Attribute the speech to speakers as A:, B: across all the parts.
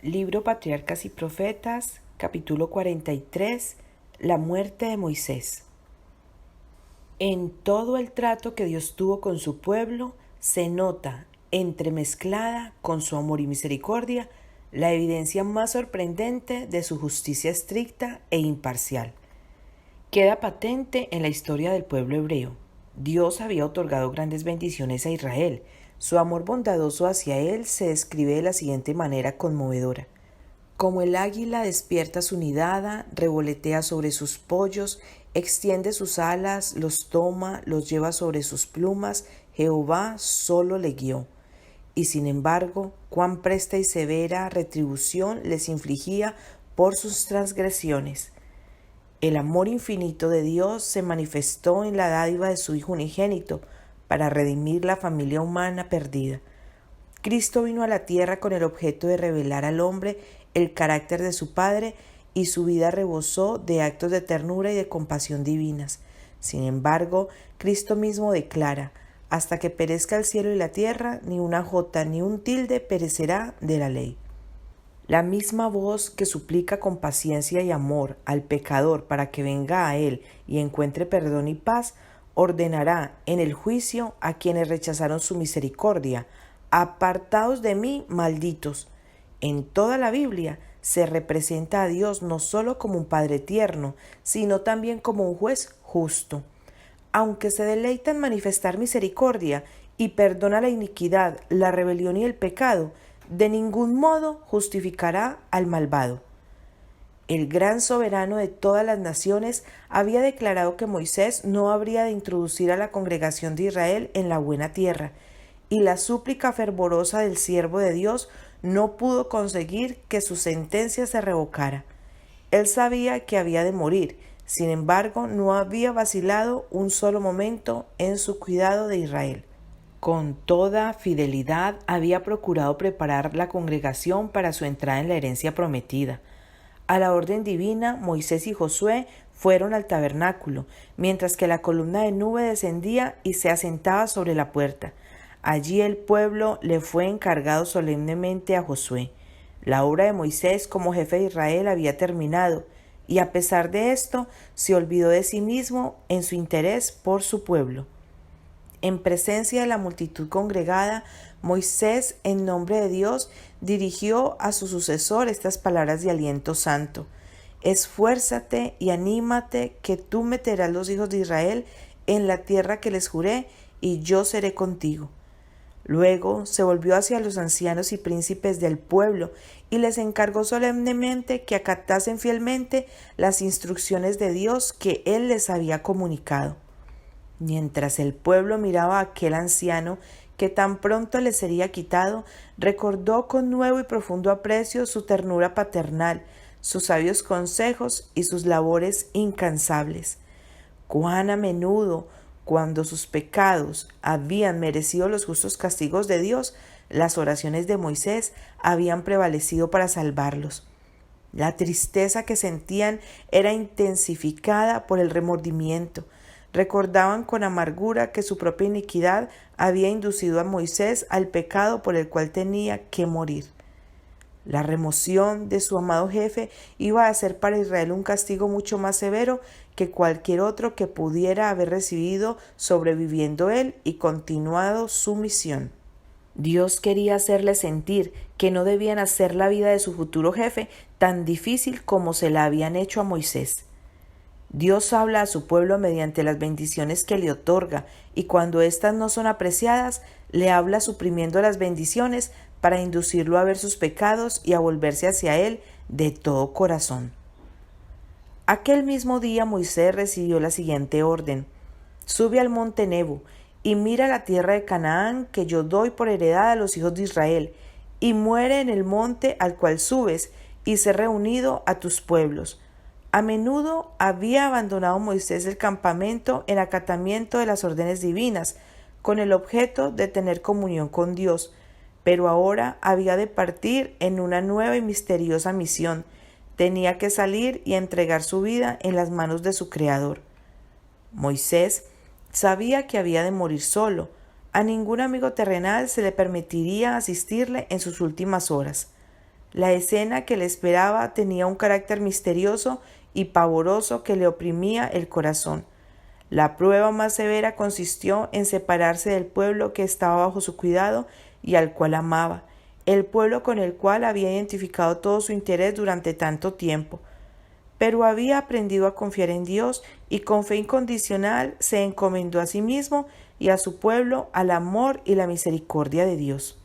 A: Libro Patriarcas y Profetas, capítulo 43, la muerte de Moisés. En todo el trato que Dios tuvo con su pueblo, se nota, entremezclada con su amor y misericordia, la evidencia más sorprendente de su justicia estricta e imparcial. Queda patente en la historia del pueblo hebreo. Dios había otorgado grandes bendiciones a Israel. Su amor bondadoso hacia él se describe de la siguiente manera conmovedora. Como el águila despierta su nidada, revolotea sobre sus pollos, extiende sus alas, los toma, los lleva sobre sus plumas, Jehová solo le guió. Y sin embargo, cuán presta y severa retribución les infligía por sus transgresiones. El amor infinito de Dios se manifestó en la dádiva de su Hijo unigénito para redimir la familia humana perdida. Cristo vino a la tierra con el objeto de revelar al hombre el carácter de su Padre y su vida rebosó de actos de ternura y de compasión divinas. Sin embargo, Cristo mismo declara: hasta que perezca el cielo y la tierra, ni una jota ni un tilde perecerá de la ley. La misma voz que suplica con paciencia y amor al pecador para que venga a él y encuentre perdón y paz, ordenará en el juicio a quienes rechazaron su misericordia: apartaos de mí, malditos. En toda la Biblia se representa a Dios no solo como un Padre tierno, sino también como un juez justo. Aunque se deleita en manifestar misericordia y perdona la iniquidad, la rebelión y el pecado, de ningún modo justificará al malvado. El gran soberano de todas las naciones había declarado que Moisés no habría de introducir a la congregación de Israel en la buena tierra, y la súplica fervorosa del siervo de Dios no pudo conseguir que su sentencia se revocara. Él sabía que había de morir, sin embargo, no había vacilado un solo momento en su cuidado de Israel. Con toda fidelidad había procurado preparar la congregación para su entrada en la herencia prometida. A la orden divina, Moisés y Josué fueron al tabernáculo, mientras que la columna de nube descendía y se asentaba sobre la puerta. Allí el pueblo le fue encargado solemnemente a Josué. La obra de Moisés como jefe de Israel había terminado, y a pesar de esto, se olvidó de sí mismo en su interés por su pueblo. En presencia de la multitud congregada, Moisés, en nombre de Dios, dirigió a su sucesor estas palabras de aliento santo: esfuérzate y anímate, que tú meterás los hijos de Israel en la tierra que les juré, y yo seré contigo. Luego se volvió hacia los ancianos y príncipes del pueblo y les encargó solemnemente que acatasen fielmente las instrucciones de Dios que él les había comunicado. Mientras el pueblo miraba a aquel anciano que tan pronto le sería quitado, recordó con nuevo y profundo aprecio su ternura paternal, sus sabios consejos y sus labores incansables. Cuán a menudo, cuando sus pecados habían merecido los justos castigos de Dios, las oraciones de Moisés habían prevalecido para salvarlos. La tristeza que sentían era intensificada por el remordimiento. Recordaban con amargura que su propia iniquidad había inducido a Moisés al pecado por el cual tenía que morir. La remoción de su amado jefe iba a ser para Israel un castigo mucho más severo que cualquier otro que pudiera haber recibido sobreviviendo él y continuado su misión. Dios quería hacerles sentir que no debían hacer la vida de su futuro jefe tan difícil como se la habían hecho a Moisés. Dios habla a su pueblo mediante las bendiciones que le otorga, y cuando éstas no son apreciadas, le habla suprimiendo las bendiciones para inducirlo a ver sus pecados y a volverse hacia él de todo corazón. Aquel mismo día Moisés recibió la siguiente orden: sube al monte Nebo y mira la tierra de Canaán que yo doy por heredad a los hijos de Israel, y muere en el monte al cual subes, y sé reunido a tus pueblos. A menudo había abandonado Moisés el campamento en acatamiento de las órdenes divinas, con el objeto de tener comunión con Dios, pero ahora había de partir en una nueva y misteriosa misión. Tenía que salir y entregar su vida en las manos de su Creador. Moisés sabía que había de morir solo. A ningún amigo terrenal se le permitiría asistirle en sus últimas horas. La escena que le esperaba tenía un carácter misterioso y pavoroso que le oprimía el corazón. La prueba más severa consistió en separarse del pueblo que estaba bajo su cuidado y al cual amaba, el pueblo con el cual había identificado todo su interés durante tanto tiempo. Pero había aprendido a confiar en Dios y con fe incondicional se encomendó a sí mismo y a su pueblo al amor y la misericordia de Dios.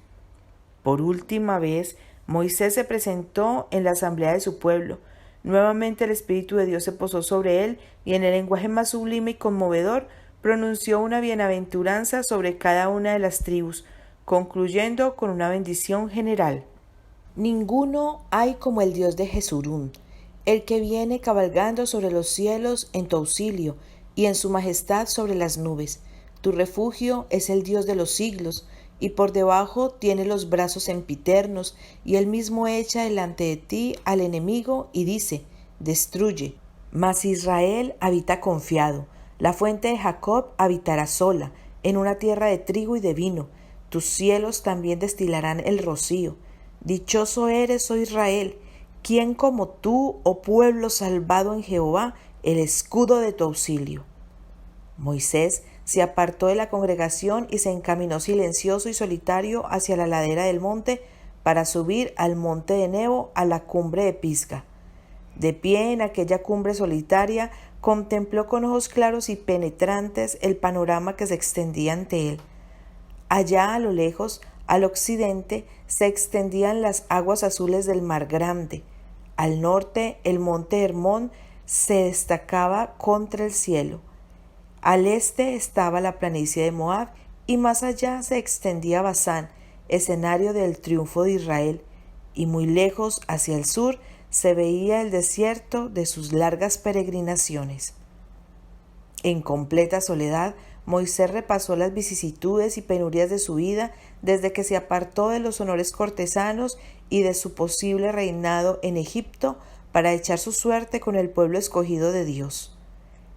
A: Por última vez, Moisés se presentó en la asamblea de su pueblo. Nuevamente el Espíritu de Dios se posó sobre él y en el lenguaje más sublime y conmovedor pronunció una bienaventuranza sobre cada una de las tribus, concluyendo con una bendición general. Ninguno hay como el Dios de Jesurún, el que viene cabalgando sobre los cielos en tu auxilio y en su majestad sobre las nubes. Tu refugio es el Dios de los siglos, y por debajo tiene los brazos sempiternos, y él mismo echa delante de ti al enemigo y dice, destruye. Mas Israel habita confiado, la fuente de Jacob habitará sola, en una tierra de trigo y de vino. Tus cielos también destilarán el rocío. Dichoso eres, oh Israel, ¿quién como tú, oh pueblo salvado en Jehová, el escudo de tu auxilio? Moisés se apartó de la congregación y se encaminó silencioso y solitario hacia la ladera del monte para subir al monte de Nebo, a la cumbre de Pisga. De pie en aquella cumbre solitaria, contempló con ojos claros y penetrantes el panorama que se extendía ante él. Allá a lo lejos, al occidente, se extendían las aguas azules del Mar Grande. Al norte, el monte Hermón se destacaba contra el cielo. Al este estaba la planicie de Moab, y más allá se extendía Basán, escenario del triunfo de Israel, y muy lejos, hacia el sur, se veía el desierto de sus largas peregrinaciones. En completa soledad, Moisés repasó las vicisitudes y penurias de su vida desde que se apartó de los honores cortesanos y de su posible reinado en Egipto para echar su suerte con el pueblo escogido de Dios.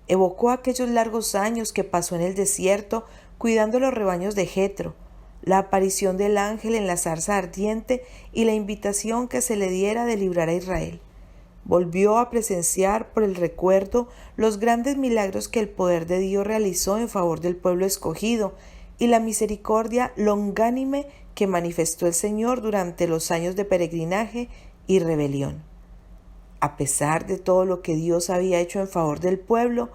A: Evocó aquellos largos años que pasó en el desierto cuidando los rebaños de Jetro, la aparición del ángel en la zarza ardiente y la invitación que se le diera de librar a Israel. Volvió a presenciar por el recuerdo los grandes milagros que el poder de Dios realizó en favor del pueblo escogido y la misericordia longánime que manifestó el Señor durante los años de peregrinaje y rebelión. A pesar de todo lo que Dios había hecho en favor del pueblo,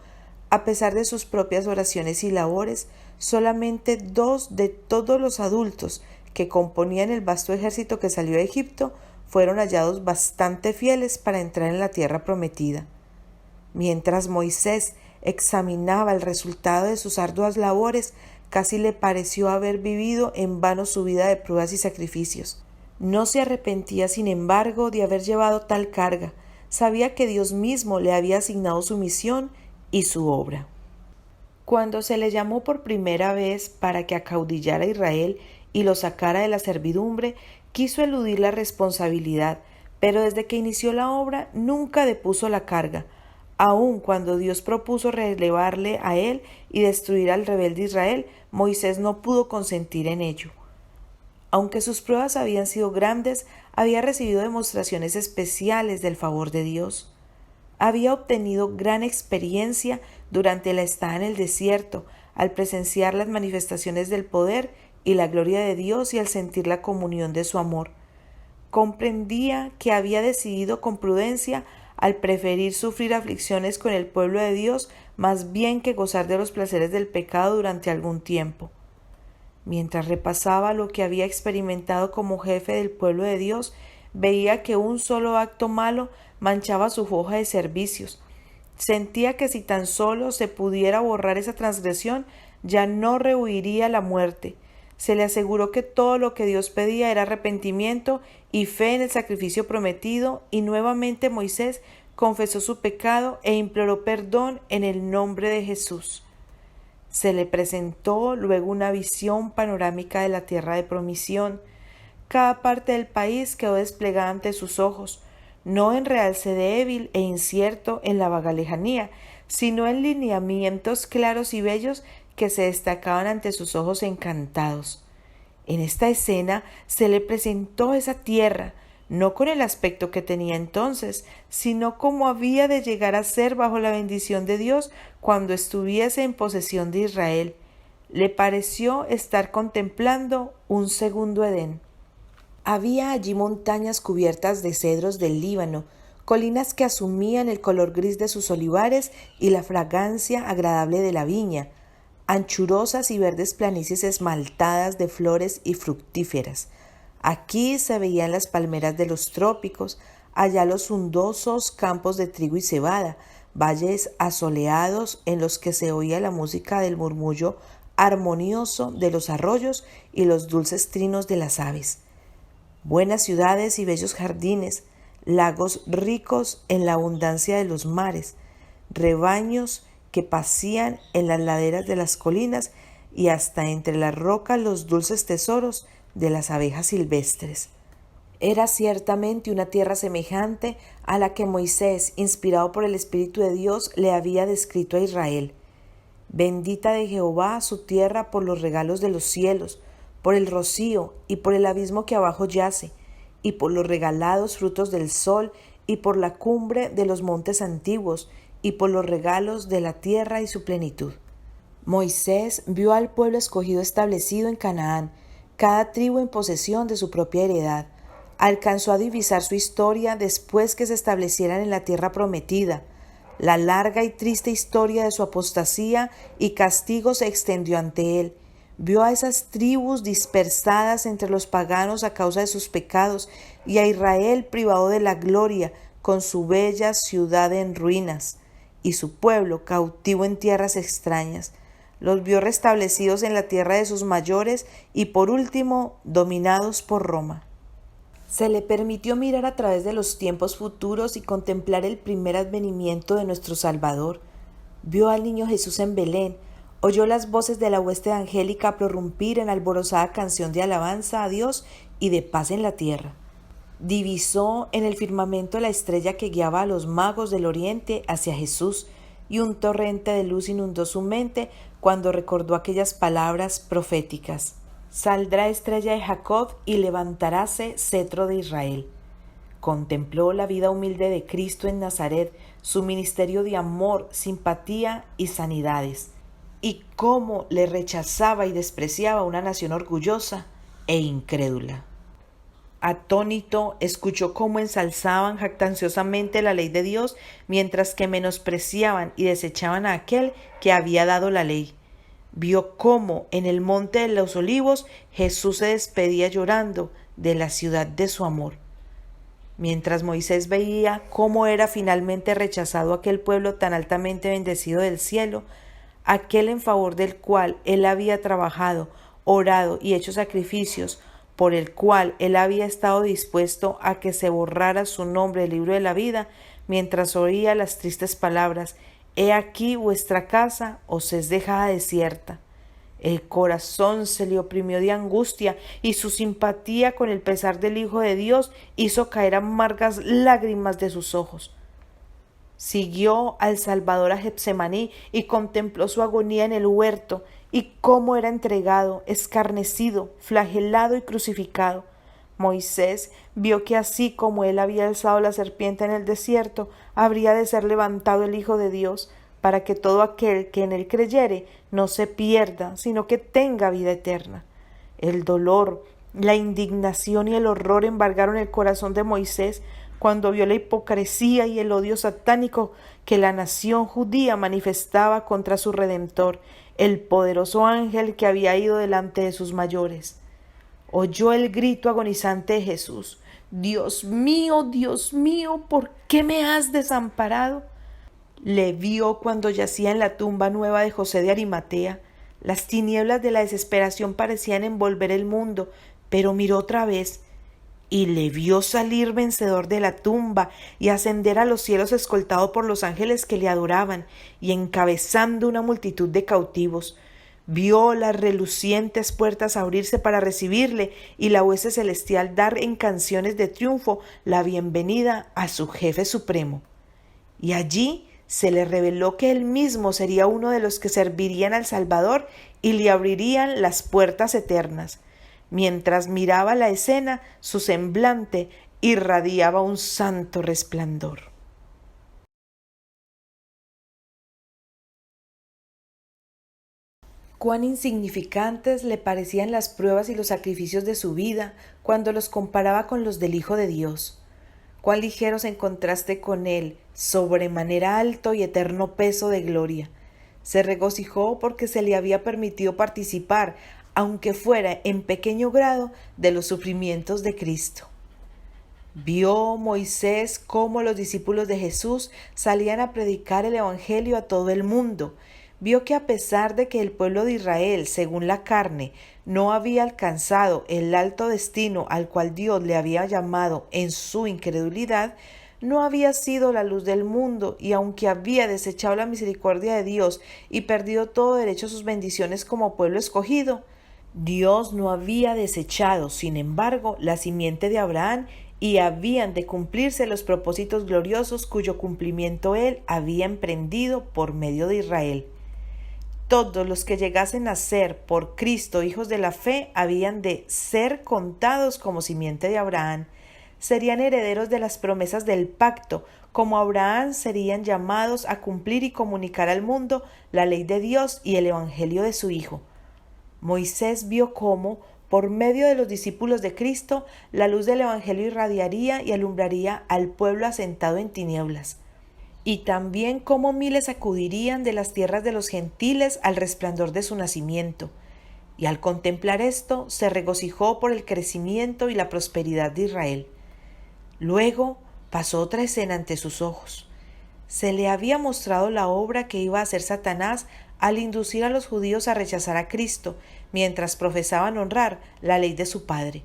A: a pesar de sus propias oraciones y labores, solamente 2 de todos los adultos que componían el vasto ejército que salió de Egipto fueron hallados bastante fieles para entrar en la tierra prometida. Mientras Moisés examinaba el resultado de sus arduas labores, casi le pareció haber vivido en vano su vida de pruebas y sacrificios. No se arrepentía, sin embargo, de haber llevado tal carga. Sabía que Dios mismo le había asignado su misión y su obra. Cuando se le llamó por primera vez para que acaudillara a Israel y lo sacara de la servidumbre, quiso eludir la responsabilidad, pero desde que inició la obra nunca depuso la carga, aun cuando Dios propuso relevarle a él y destruir al rebelde Israel, Moisés no pudo consentir en ello. Aunque sus pruebas habían sido grandes, había recibido demostraciones especiales del favor de Dios. Había obtenido gran experiencia durante la estada en el desierto, al presenciar las manifestaciones del poder y la gloria de Dios y al sentir la comunión de su amor. Comprendía que había decidido con prudencia al preferir sufrir aflicciones con el pueblo de Dios más bien que gozar de los placeres del pecado durante algún tiempo. Mientras repasaba lo que había experimentado como jefe del pueblo de Dios, veía que un solo acto malo manchaba su hoja de servicios. Sentía que si tan solo se pudiera borrar esa transgresión, ya no rehuiría la muerte. Se le aseguró que todo lo que Dios pedía era arrepentimiento y fe en el sacrificio prometido, y nuevamente Moisés confesó su pecado e imploró perdón en el nombre de Jesús. Se le presentó luego una visión panorámica de la tierra de promisión. Cada parte del país quedó desplegada ante sus ojos, no en realce débil e incierto en la vaga lejanía, sino en lineamientos claros y bellos que se destacaban ante sus ojos encantados. En esta escena se le presentó esa tierra, no con el aspecto que tenía entonces, sino como había de llegar a ser bajo la bendición de Dios cuando estuviese en posesión de Israel. Le pareció estar contemplando un segundo Edén. Había allí montañas cubiertas de cedros del Líbano, colinas que asumían el color gris de sus olivares y la fragancia agradable de la viña, anchurosas y verdes planicies esmaltadas de flores y fructíferas. Aquí se veían las palmeras de los trópicos, allá los frondosos campos de trigo y cebada, valles asoleados en los que se oía la música del murmullo armonioso de los arroyos y los dulces trinos de las aves. Buenas ciudades y bellos jardines, lagos ricos en la abundancia de los mares, rebaños que pasían en las laderas de las colinas y hasta entre las rocas los dulces tesoros de las abejas silvestres. Era ciertamente una tierra semejante a la que Moisés, inspirado por el Espíritu de Dios, le había descrito a Israel. Bendita de Jehová su tierra por los regalos de los cielos, por el rocío y por el abismo que abajo yace, y por los regalados frutos del sol, y por la cumbre de los montes antiguos, y por los regalos de la tierra y su plenitud. Moisés vio al pueblo escogido establecido en Canaán, cada tribu en posesión de su propia heredad. Alcanzó a divisar su historia después que se establecieran en la tierra prometida. La larga y triste historia de su apostasía y castigo se extendió ante él. Vio a esas tribus dispersadas entre los paganos a causa de sus pecados y a Israel privado de la gloria con su bella ciudad en ruinas y su pueblo cautivo en tierras extrañas. Los vio restablecidos en la tierra de sus mayores y por último dominados por Roma. Se le permitió mirar a través de los tiempos futuros y contemplar el primer advenimiento de nuestro Salvador. Vio al niño Jesús en Belén, oyó las voces de la hueste angélica prorrumpir en alborozada canción de alabanza a Dios y de paz en la tierra. Divisó en el firmamento la estrella que guiaba a los magos del oriente hacia Jesús, y un torrente de luz inundó su mente cuando recordó aquellas palabras proféticas. Saldrá estrella de Jacob y levantaráse cetro de Israel. Contempló la vida humilde de Cristo en Nazaret, su ministerio de amor, simpatía y sanidades, y cómo le rechazaba y despreciaba una nación orgullosa e incrédula. Atónito, escuchó cómo ensalzaban jactanciosamente la ley de Dios, mientras que menospreciaban y desechaban a aquel que había dado la ley. Vio cómo en el monte de los olivos Jesús se despedía llorando de la ciudad de su amor. Mientras Moisés veía cómo era finalmente rechazado aquel pueblo tan altamente bendecido del cielo, aquel en favor del cual él había trabajado, orado y hecho sacrificios, por el cual él había estado dispuesto a que se borrara su nombre del libro de la vida, mientras oía las tristes palabras: «He aquí vuestra casa os es dejada desierta». El corazón se le oprimió de angustia y su simpatía con el pesar del Hijo de Dios hizo caer amargas lágrimas de sus ojos. Siguió al Salvador a Getsemaní y contempló su agonía en el huerto y cómo era entregado, escarnecido, flagelado y crucificado. Moisés vio que así como él había alzado la serpiente en el desierto, habría de ser levantado el Hijo de Dios, para que todo aquel que en él creyere no se pierda, sino que tenga vida eterna. El dolor, la indignación y el horror embargaron el corazón de Moisés cuando vio la hipocresía y el odio satánico que la nación judía manifestaba contra su Redentor, el poderoso ángel que había ido delante de sus mayores. Oyó el grito agonizante de Jesús: Dios mío, ¿por qué me has desamparado? Le vio cuando yacía en la tumba nueva de José de Arimatea. Las tinieblas de la desesperación parecían envolver el mundo, pero miró otra vez y le vio salir vencedor de la tumba y ascender a los cielos escoltado por los ángeles que le adoraban y encabezando una multitud de cautivos. Vio las relucientes puertas abrirse para recibirle y la hueste celestial dar en canciones de triunfo la bienvenida a su jefe supremo. Y allí se le reveló que él mismo sería uno de los que servirían al Salvador y le abrirían las puertas eternas. Mientras miraba la escena, su semblante irradiaba un santo resplandor. Cuán insignificantes le parecían las pruebas y los sacrificios de su vida cuando los comparaba con los del Hijo de Dios. Cuán ligeros en contraste con él, sobremanera alto y eterno peso de gloria. Se regocijó porque se le había permitido participar, aunque fuera en pequeño grado, de los sufrimientos de Cristo. Vio Moisés cómo los discípulos de Jesús salían a predicar el Evangelio a todo el mundo. Vio que a pesar de que el pueblo de Israel, según la carne, no había alcanzado el alto destino al cual Dios le había llamado en su incredulidad, no había sido la luz del mundo, y aunque había desechado la misericordia de Dios y perdido todo derecho a sus bendiciones como pueblo escogido, Dios no había desechado, sin embargo, la simiente de Abraham, y habían de cumplirse los propósitos gloriosos cuyo cumplimiento él había emprendido por medio de Israel. Todos los que llegasen a ser por Cristo hijos de la fe habían de ser contados como simiente de Abraham. Serían herederos de las promesas del pacto, como Abraham serían llamados a cumplir y comunicar al mundo la ley de Dios y el evangelio de su Hijo. Moisés vio cómo, por medio de los discípulos de Cristo, la luz del evangelio irradiaría y alumbraría al pueblo asentado en tinieblas. Y también cómo miles acudirían de las tierras de los gentiles al resplandor de su nacimiento. Y al contemplar esto, se regocijó por el crecimiento y la prosperidad de Israel. Luego pasó otra escena ante sus ojos. Se le había mostrado la obra que iba a hacer Satanás al inducir a los judíos a rechazar a Cristo, mientras profesaban honrar la ley de su padre.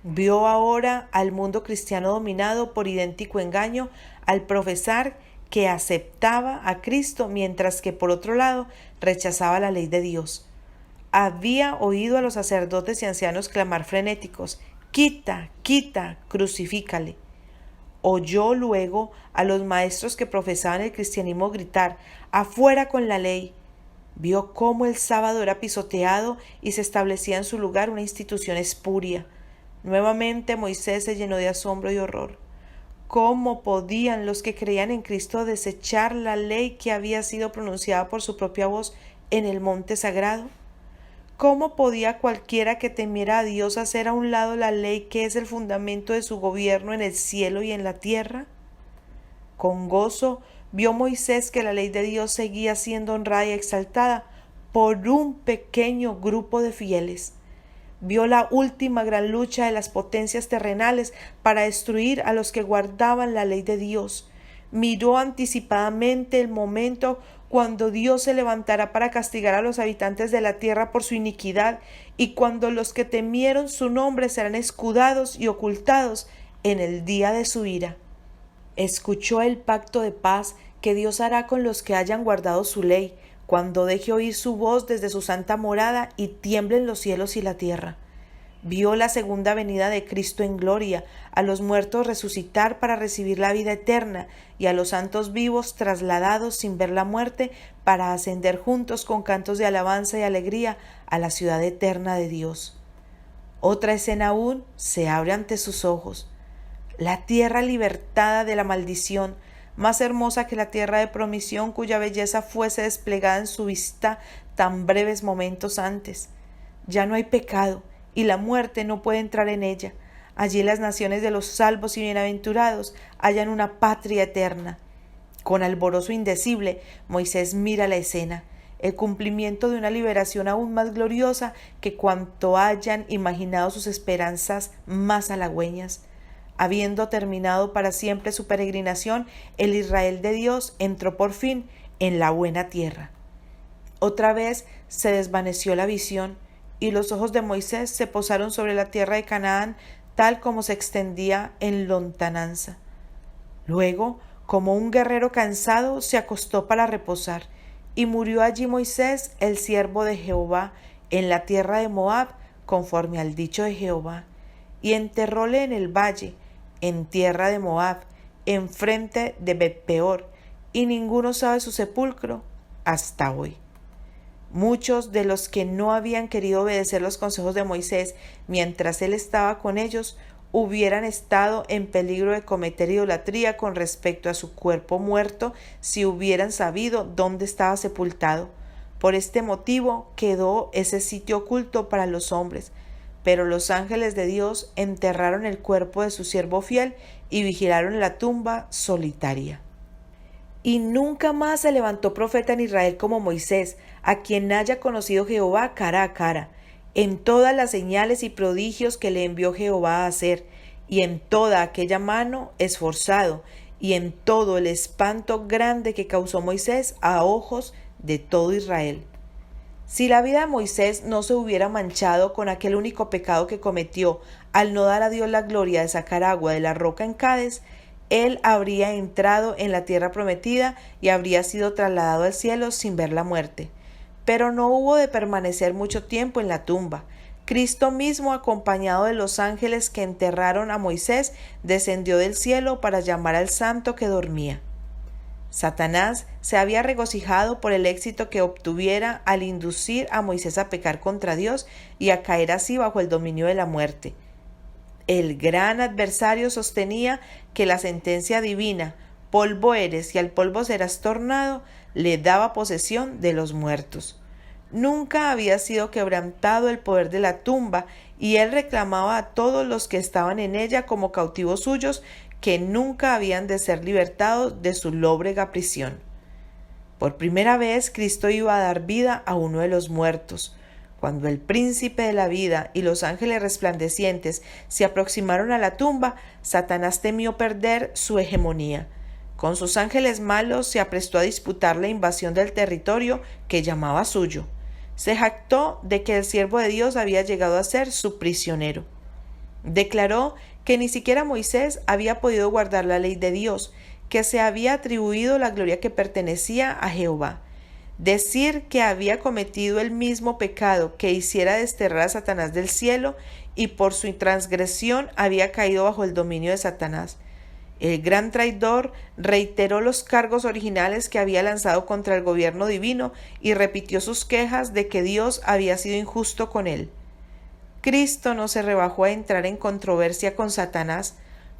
A: Vio ahora al mundo cristiano dominado por idéntico engaño al profesar que aceptaba a Cristo, mientras que por otro lado rechazaba la ley de Dios. Había oído a los sacerdotes y ancianos clamar frenéticos: «¡Quita, quita, crucifícale!». Oyó luego a los maestros que profesaban el cristianismo gritar: «¡Afuera con la ley!». Vio cómo el sábado era pisoteado y se establecía en su lugar una institución espuria. Nuevamente Moisés se llenó de asombro y horror. ¿Cómo podían los que creían en Cristo desechar la ley que había sido pronunciada por su propia voz en el monte sagrado? ¿Cómo podía cualquiera que temiera a Dios hacer a un lado la ley que es el fundamento de su gobierno en el cielo y en la tierra? Con gozo vio Moisés que la ley de Dios seguía siendo honrada y exaltada por un pequeño grupo de fieles. Vio la última gran lucha de las potencias terrenales para destruir a los que guardaban la ley de Dios. Miró anticipadamente el momento cuando Dios se levantará para castigar a los habitantes de la tierra por su iniquidad, y cuando los que temieron su nombre serán escudados y ocultados en el día de su ira. Escuchó el pacto de paz que Dios hará con los que hayan guardado su ley, cuando deje oír su voz desde su santa morada y tiemblen los cielos y la tierra. Vio la segunda venida de Cristo en gloria, a los muertos resucitar para recibir la vida eterna, y a los santos vivos trasladados sin ver la muerte para ascender juntos con cantos de alabanza y alegría a la ciudad eterna de Dios. Otra escena aún se abre ante sus ojos. La tierra libertada de la maldición, más hermosa que la tierra de promisión cuya belleza fuese desplegada en su vista tan breves momentos antes. Ya no hay pecado, y la muerte no puede entrar en ella. Allí las naciones de los salvos y bienaventurados hallan una patria eterna. Con alborozo indecible, Moisés mira la escena, el cumplimiento de una liberación aún más gloriosa que cuanto hayan imaginado sus esperanzas más halagüeñas. Habiendo terminado para siempre su peregrinación, el Israel de Dios entró por fin en la buena tierra. Otra vez se desvaneció la visión, y los ojos de Moisés se posaron sobre la tierra de Canaán, tal como se extendía en lontananza. Luego, como un guerrero cansado, se acostó para reposar, y murió allí Moisés, el siervo de Jehová, en la tierra de Moab, conforme al dicho de Jehová, y enterróle en el valle, en tierra de Moab, enfrente de Bet-peor, y ninguno sabe su sepulcro hasta hoy. Muchos de los que no habían querido obedecer los consejos de Moisés mientras él estaba con ellos, hubieran estado en peligro de cometer idolatría con respecto a su cuerpo muerto si hubieran sabido dónde estaba sepultado. Por este motivo quedó ese sitio oculto para los hombres, pero los ángeles de Dios enterraron el cuerpo de su siervo fiel y vigilaron la tumba solitaria. Y nunca más se levantó profeta en Israel como Moisés, a quien haya conocido Jehová cara a cara, en todas las señales y prodigios que le envió Jehová a hacer, y en toda aquella mano esforzado, y en todo el espanto grande que causó Moisés a ojos de todo Israel. Si la vida de Moisés no se hubiera manchado con aquel único pecado que cometió al no dar a Dios la gloria de sacar agua de la roca en Cádiz, él habría entrado en la tierra prometida y habría sido trasladado al cielo sin ver la muerte. Pero no hubo de permanecer mucho tiempo en la tumba. Cristo mismo, acompañado de los ángeles que enterraron a Moisés, descendió del cielo para llamar al santo que dormía. Satanás se había regocijado por el éxito que obtuviera al inducir a Moisés a pecar contra Dios y a caer así bajo el dominio de la muerte. El gran adversario sostenía que la sentencia divina, polvo eres y al polvo serás tornado, le daba posesión de los muertos. Nunca había sido quebrantado el poder de la tumba, y él reclamaba a todos los que estaban en ella como cautivos suyos, que nunca habían de ser libertados de su lóbrega prisión. Por primera vez Cristo iba a dar vida a uno de los muertos. Cuando el príncipe de la vida y los ángeles resplandecientes se aproximaron a la tumba, Satanás temió perder su hegemonía. Con sus ángeles malos se aprestó a disputar la invasión del territorio que llamaba suyo. Se jactó de que el siervo de Dios había llegado a ser su prisionero. Declaró que ni siquiera Moisés había podido guardar la ley de Dios, que se había atribuido la gloria que pertenecía a Jehová. Decir que había cometido el mismo pecado que hiciera desterrar a Satanás del cielo, y por su transgresión había caído bajo el dominio de Satanás. El gran traidor reiteró los cargos originales que había lanzado contra el gobierno divino y repitió sus quejas de que Dios había sido injusto con él. Cristo no se rebajó a entrar en controversia con Satanás.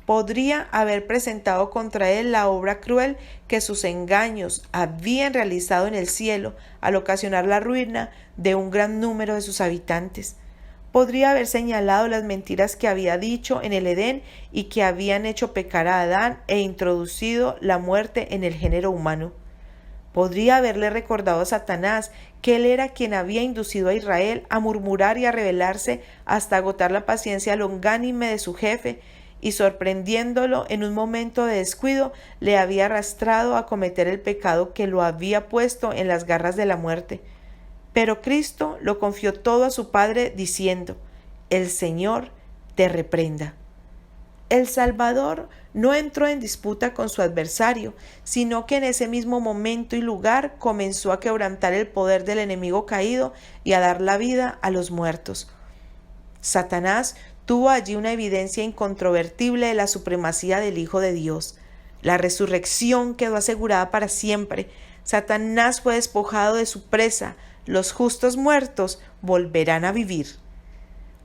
A: Podría haber presentado contra él la obra cruel que sus engaños habían realizado en el cielo al ocasionar la ruina de un gran número de sus habitantes. Podría haber señalado las mentiras que había dicho en el Edén y que habían hecho pecar a Adán e introducido la muerte en el género humano. Podría haberle recordado a Satanás que él era quien había inducido a Israel a murmurar y a rebelarse hasta agotar la paciencia longánime de su jefe, y sorprendiéndolo en un momento de descuido, le había arrastrado a cometer el pecado que lo había puesto en las garras de la muerte. Pero Cristo lo confió todo a su Padre, diciendo: «El Señor te reprenda». El Salvador no entró en disputa con su adversario, sino que en ese mismo momento y lugar comenzó a quebrantar el poder del enemigo caído y a dar la vida a los muertos. Satanás tuvo allí una evidencia incontrovertible de la supremacía del Hijo de Dios. La resurrección quedó asegurada para siempre. Satanás fue despojado de su presa. Los justos muertos volverán a vivir.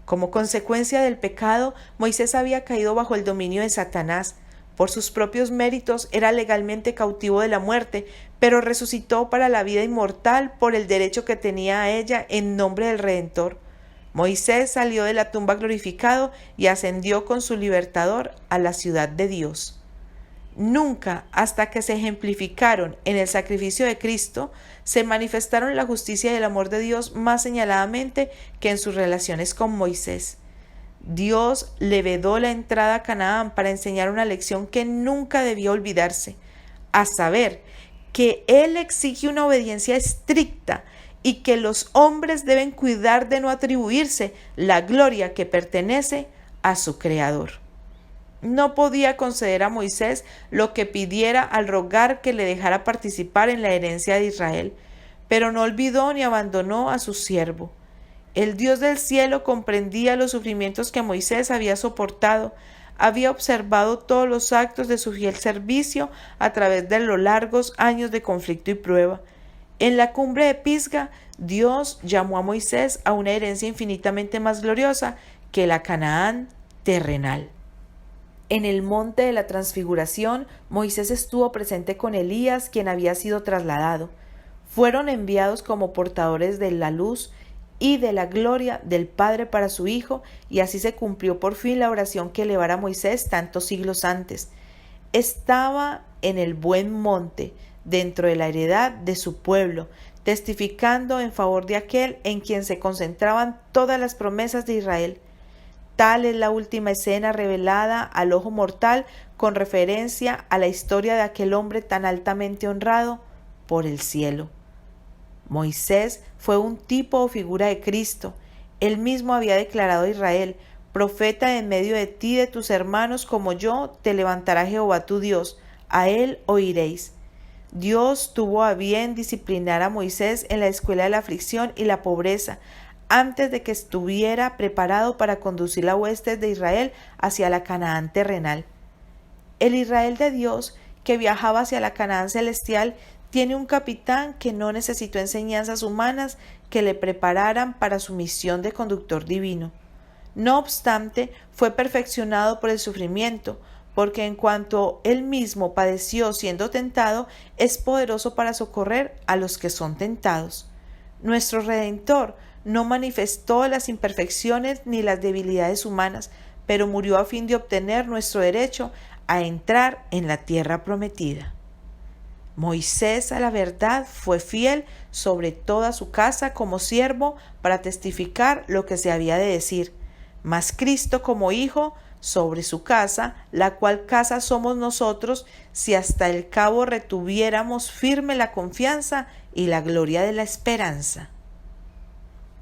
A: Como consecuencia del pecado, Moisés había caído bajo el dominio de Satanás. Por sus propios méritos era legalmente cautivo de la muerte, pero resucitó para la vida inmortal por el derecho que tenía a ella en nombre del Redentor. Moisés salió de la tumba glorificado y ascendió con su libertador a la ciudad de Dios. Nunca, hasta que se ejemplificaron en el sacrificio de Cristo, se manifestaron la justicia y el amor de Dios más señaladamente que en sus relaciones con Moisés. Dios le vedó la entrada a Canaán para enseñar una lección que nunca debió olvidarse, a saber, que Él exige una obediencia estricta y que los hombres deben cuidar de no atribuirse la gloria que pertenece a su Creador. No podía conceder a Moisés lo que pidiera al rogar que le dejara participar en la herencia de Israel, pero no olvidó ni abandonó a su siervo. El Dios del cielo comprendía los sufrimientos que Moisés había soportado, había observado todos los actos de su fiel servicio a través de los largos años de conflicto y prueba. En la cumbre de Pisga, Dios llamó a Moisés a una herencia infinitamente más gloriosa que la Canaán terrenal. En el monte de la transfiguración, Moisés estuvo presente con Elías, quien había sido trasladado. Fueron enviados como portadores de la luz y de la gloria del Padre para su Hijo, y así se cumplió por fin la oración que elevara Moisés tantos siglos antes. Estaba en el buen monte, dentro de la heredad de su pueblo, testificando en favor de aquel en quien se concentraban todas las promesas de Israel. Tal es la última escena revelada al ojo mortal con referencia a la historia de aquel hombre tan altamente honrado por el cielo. Moisés fue un tipo o figura de Cristo. Él mismo había declarado a Israel: profeta en medio de ti y de tus hermanos como yo te levantará Jehová tu Dios, a él oiréis. Dios tuvo a bien disciplinar a Moisés en la escuela de la aflicción y la pobreza, antes de que estuviera preparado para conducir las huestes de Israel hacia la Canaán terrenal. El Israel de Dios, que viajaba hacia la Canaán celestial, tiene un capitán que no necesitó enseñanzas humanas que le prepararan para su misión de conductor divino. No obstante, fue perfeccionado por el sufrimiento, porque en cuanto él mismo padeció siendo tentado, es poderoso para socorrer a los que son tentados. Nuestro Redentor no manifestó las imperfecciones ni las debilidades humanas, pero murió a fin de obtener nuestro derecho a entrar en la tierra prometida. Moisés, a la verdad, fue fiel sobre toda su casa como siervo para testificar lo que se había de decir, mas Cristo como Hijo sobre su casa, la cual casa somos nosotros, si hasta el cabo retuviéramos firme la confianza y la gloria de la esperanza.